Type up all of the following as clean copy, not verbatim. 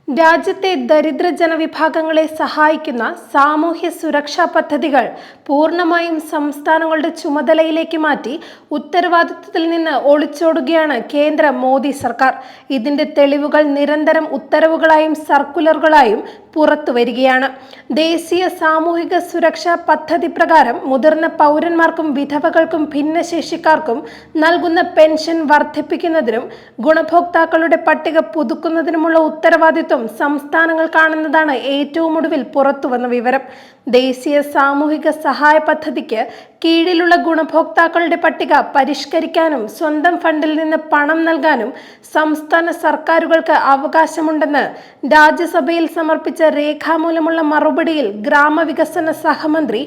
രാജ്യത്തെ ദരിദ്ര ജനവിഭാഗങ്ങളെ സഹായിക്കുന്ന സാമൂഹ്യ സുരക്ഷാ പദ്ധതികൾ പൂർണ്ണമായും സംസ്ഥാനങ്ങളുടെ ചുമതലയിലേക്ക് മാറ്റി ഉത്തരവാദിത്വത്തിൽ നിന്ന് ഒളിച്ചോടുകയാണ് കേന്ദ്ര മോദി സർക്കാർ. ഇതിന്റെ തെളിവുകൾ നിരന്തരം ഉത്തരവുകളായും സർക്കുലറുകളായും പുറത്തു വരികയാണ്. ദേശീയ സാമൂഹിക സുരക്ഷാ പദ്ധതി പ്രകാരം മുതിർന്ന പൗരന്മാർക്കും വിധവകൾക്കും ഭിന്നശേഷിക്കാർക്കും നൽകുന്ന പെൻഷൻ വർദ്ധിപ്പിക്കുന്നതിനും ഗുണഭോക്താക്കളുടെ പട്ടിക പുതുക്കുന്നതിനുമുള്ള ഉത്തരവാദിത്വം സംസ്ഥാനങ്ങൾ കാണുന്നതാണ് ഏറ്റവും ഒടുവിൽ പുറത്തുവന്ന വിവരം. ദേശീയ സാമൂഹിക സഹായ പദ്ധതിക്ക് കീഴിലുള്ള ഗുണഭോക്താക്കളുടെ പട്ടിക പരിഷ്കരിക്കാനും സ്വന്തം ഫണ്ടിൽ നിന്ന് പണം നൽകാനും സംസ്ഥാന സർക്കാരുകൾക്ക് അവകാശമുണ്ടെന്ന് രാജ്യസഭയിൽ സമർപ്പിച്ച രേഖാമൂലമുള്ള മറുപടിയിൽ ഗ്രാമവികസന സഹമന്ത്രി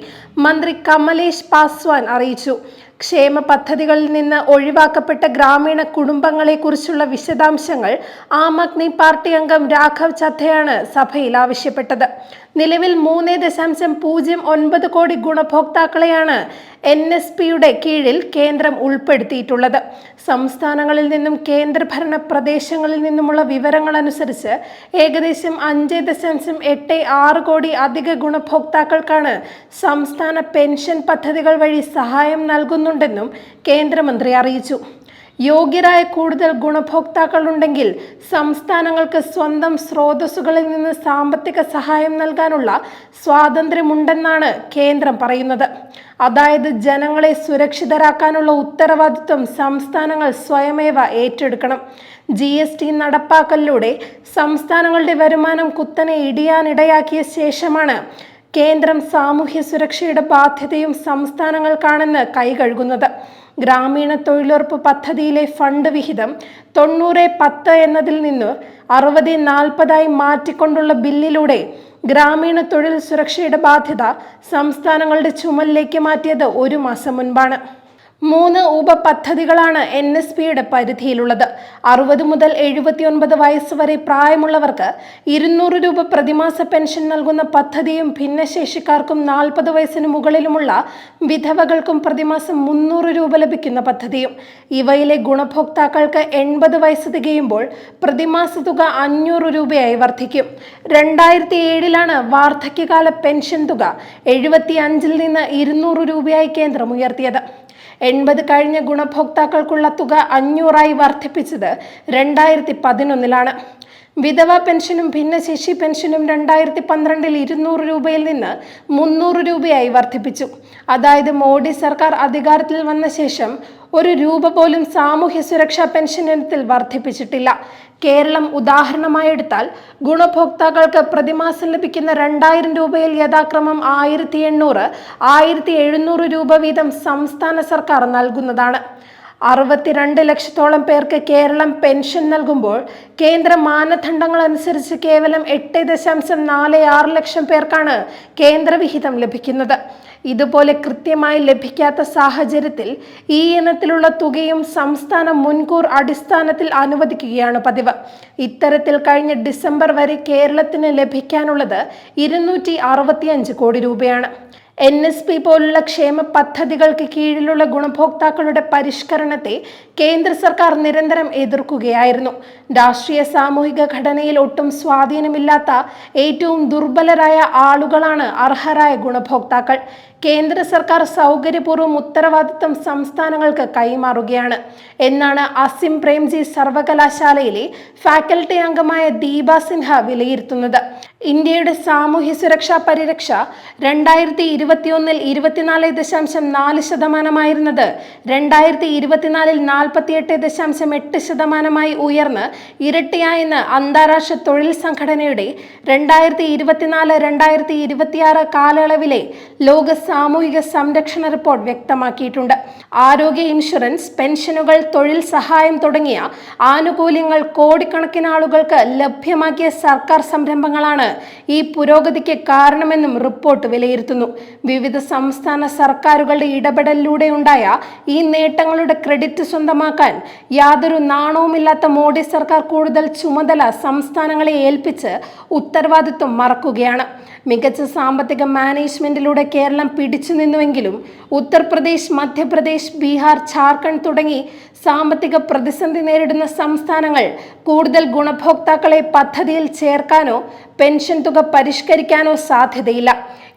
മന്ത്രി കമലേഷ് പാസ്വാൻ അറിയിച്ചു. ക്ഷേമ പദ്ധതികളിൽ നിന്ന് ഒഴിവാക്കപ്പെട്ട ഗ്രാമീണ കുടുംബങ്ങളെക്കുറിച്ചുള്ള വിശദാംശങ്ങൾ ആം ആദ്മി പാർട്ടി അംഗം രാഘവ് ചദ്ധയാണ് സഭയിൽ ആവശ്യപ്പെട്ടത്. നിലവിൽ 3.09 കോടി ഗുണഭോക്താക്കളെയാണ് NSPയുടെ കീഴിൽ കേന്ദ്രം ഉൾപ്പെടുത്തിയിട്ടുള്ളത്. സംസ്ഥാനങ്ങളിൽ നിന്നും കേന്ദ്രഭരണ പ്രദേശങ്ങളിൽ നിന്നുമുള്ള വിവരങ്ങൾ അനുസരിച്ച് ഏകദേശം 5.86 കോടി അധിക ഗുണഭോക്താക്കൾക്കാണ് സംസ്ഥാന പെൻഷൻ പദ്ധതികൾ വഴി സഹായം നൽകുന്നുണ്ടെന്നും കേന്ദ്രമന്ത്രി അറിയിച്ചു. യോഗ്യരായ കൂടുതൽ ഗുണഭോക്താക്കൾ ഉണ്ടെങ്കിൽ സംസ്ഥാനങ്ങൾക്ക് സ്വന്തം സ്രോതസ്സുകളിൽ നിന്ന് സാമ്പത്തിക സഹായം നൽകാനുള്ള സ്വാതന്ത്ര്യമുണ്ടെന്നാണ് കേന്ദ്രം പറയുന്നത്. അതായത് ജനങ്ങളെ സുരക്ഷിതരാക്കാനുള്ള ഉത്തരവാദിത്വം സംസ്ഥാനങ്ങൾ സ്വയമേവ ഏറ്റെടുക്കണം. GST നടപ്പാക്കലിലൂടെ സംസ്ഥാനങ്ങളുടെ വരുമാനം കുത്തനെ ഇടിയാനിടയാക്കിയ ശേഷമാണ് കേന്ദ്രം സാമൂഹ്യ സുരക്ഷയുടെ ബാധ്യതയും സംസ്ഥാനങ്ങൾക്കാണെന്ന് കൈകഴുകുന്നത്. ഗ്രാമീണ തൊഴിലുറപ്പ് പദ്ധതിയിലെ ഫണ്ട് വിഹിതം 90-10 എന്നതിൽ നിന്ന് 60-40 മാറ്റിക്കൊണ്ടുള്ള ബില്ലിലൂടെ ഗ്രാമീണ തൊഴിൽ സുരക്ഷയുടെ ബാധ്യത സംസ്ഥാനങ്ങളുടെ ചുമലിലേക്ക് മാറ്റിയത് 1 മാസം മുൻപാണ്. 3 ഉപപദ്ധതികളാണ് NSPയുടെ പരിധിയിലുള്ളത്. 60 മുതൽ 79 വയസ്സ് വരെ പ്രായമുള്ളവർക്ക് 200 രൂപ പ്രതിമാസ പെൻഷൻ നൽകുന്ന പദ്ധതിയും ഭിന്നശേഷിക്കാർക്കും 40 വയസ്സിന് മുകളിലുമുള്ള വിധവകൾക്കും പ്രതിമാസം 300 രൂപ ലഭിക്കുന്ന പദ്ധതിയും. ഇവയിലെ ഗുണഭോക്താക്കൾക്ക് 80 വയസ്സ് തികയുമ്പോൾ പ്രതിമാസ തുക 500 രൂപയായി വർദ്ധിക്കും. 2007 വാർദ്ധക്യകാല പെൻഷൻ തുക 75 നിന്ന് 200 രൂപയായി കേന്ദ്രം ഉയർത്തിയത്. 80 കഴിഞ്ഞ ഗുണഭോക്താക്കൾക്കുള്ള തുക 500 വർദ്ധിപ്പിച്ചത് 2011 വിധവ പെൻഷനും ഭിന്നശേഷി പെൻഷനും 2012 200 രൂപയിൽ നിന്ന് 300 രൂപയായി വർദ്ധിപ്പിച്ചു. അതായത് മോഡി സർക്കാർ അധികാരത്തിൽ വന്ന ശേഷം 1 രൂപ പോലും സാമൂഹ്യ സുരക്ഷാ പെൻഷൻ ഇനത്തിൽ വർദ്ധിപ്പിച്ചിട്ടില്ല. കേരളം ഉദാഹരണമായെടുത്താൽ ഗുണഭോക്താക്കൾക്ക് പ്രതിമാസം ലഭിക്കുന്ന 2000 രൂപയിൽ യഥാക്രമം 1800, 1700 രൂപ വീതം സംസ്ഥാന സർക്കാർ നൽകുന്നതാണ്. 62 ലക്ഷത്തോളം പേർക്ക് കേരളം പെൻഷൻ നൽകുമ്പോൾ കേന്ദ്ര മാനദണ്ഡങ്ങൾ അനുസരിച്ച് കേവലം 8.46 ലക്ഷം പേർക്കാണ് കേന്ദ്രവിഹിതം ലഭിക്കുന്നത്. ഇതുപോലെ കൃത്യമായി ലഭിക്കാത്ത സാഹചര്യത്തിൽ ഈ ഇനത്തിലുള്ള തുകയും സംസ്ഥാനം മുൻകൂർ അടിസ്ഥാനത്തിൽ അനുവദിക്കുകയാണ് പതിവ്. ഇത്തരത്തിൽ കഴിഞ്ഞ ഡിസംബർ വരെ കേരളത്തിന് ലഭിക്കാനുള്ളത് 265 കോടി രൂപയാണ്. NSP പോലുള്ള ക്ഷേമ പദ്ധതികൾക്ക് കീഴിലുള്ള ഗുണഭോക്താക്കളുടെ പരിഷ്കരണത്തെ കേന്ദ്ര സർക്കാർ നിരന്തരം എതിർക്കുകയായിരുന്നു. രാഷ്ട്രീയ സാമൂഹിക ഘടനയിൽ ഒട്ടും സ്വാധീനമില്ലാത്ത ഏറ്റവും ദുർബലരായ ആളുകളാണ് അർഹരായ ഗുണഭോക്താക്കൾ. കേന്ദ്ര സർക്കാർ സൗകര്യപൂർവ്വം ഉത്തരവാദിത്തം സംസ്ഥാനങ്ങൾക്ക് കൈമാറുകയാണ് എന്നാണ് അസിം പ്രേംജി സർവകലാശാലയിലെ ഫാക്കൽറ്റി അംഗമായ ദീപ സിൻഹ വിലയിരുത്തുന്നത്. ഇന്ത്യയുടെ സാമൂഹ്യ സുരക്ഷാ പരിരക്ഷ 2021 24.4% 2024 48.8% ഉയർന്ന് ഇരട്ടിയായെന്ന് അന്താരാഷ്ട്ര തൊഴിൽ സംഘടനയുടെ 2024-2026 കാലയളവിലെ ലോക സാമൂഹിക സംരക്ഷണ റിപ്പോർട്ട് വ്യക്തമാക്കിയിട്ടുണ്ട്. ആരോഗ്യ ഇൻഷുറൻസ്, പെൻഷനുകൾ, തൊഴിൽ സഹായം തുടങ്ങിയ ആനുകൂല്യങ്ങൾ കോടിക്കണക്കിന് ആളുകൾക്ക് ലഭ്യമാക്കിയ സർക്കാർ സംരംഭങ്ങളാണ് ഈ പുരോഗതിക്ക് കാരണമെന്നും റിപ്പോർട്ട് വിലയിരുത്തുന്നു. വിവിധ സംസ്ഥാന സർക്കാരുകളുടെ ഇടപെടലിലൂടെ ഉണ്ടായ ഈ നേട്ടങ്ങളുടെ ക്രെഡിറ്റ് സ്വന്തമാക്കാൻ യാതൊരു നാണവുമില്ലാത്ത മോഡി സർക്കാർ കൂടുതൽ ചുമതല സംസ്ഥാനങ്ങളെ ഏൽപ്പിച്ച് ഉത്തരവാദിത്വം മറക്കുകയാണ്. മികച്ച സാമ്പത്തിക മാനേജ്മെന്റിലൂടെ കേരളം പിടിച്ചു നിന്നുവെങ്കിലും ഉത്തർപ്രദേശ്, മധ്യപ്രദേശ്, ബീഹാർ, ജാർഖണ്ഡ് തുടങ്ങി സാമ്പത്തിക പ്രതിസന്ധി നേരിടുന്ന സംസ്ഥാനങ്ങൾ കൂടുതൽ ഗുണഭോക്താക്കളെ പദ്ധതിയിൽ ചേർക്കാനോ പെൻഷൻ തുക പരിഷ്കരിക്കാനോ സാധ്യതയില്ല.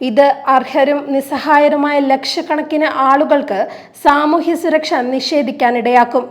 ഇത് അർഹരും നിസ്സഹായരുമായ ലക്ഷക്കണക്കിന് ആളുകൾക്ക് സാമൂഹ്യ സുരക്ഷ നിഷേധിക്കാനിടയാക്കും.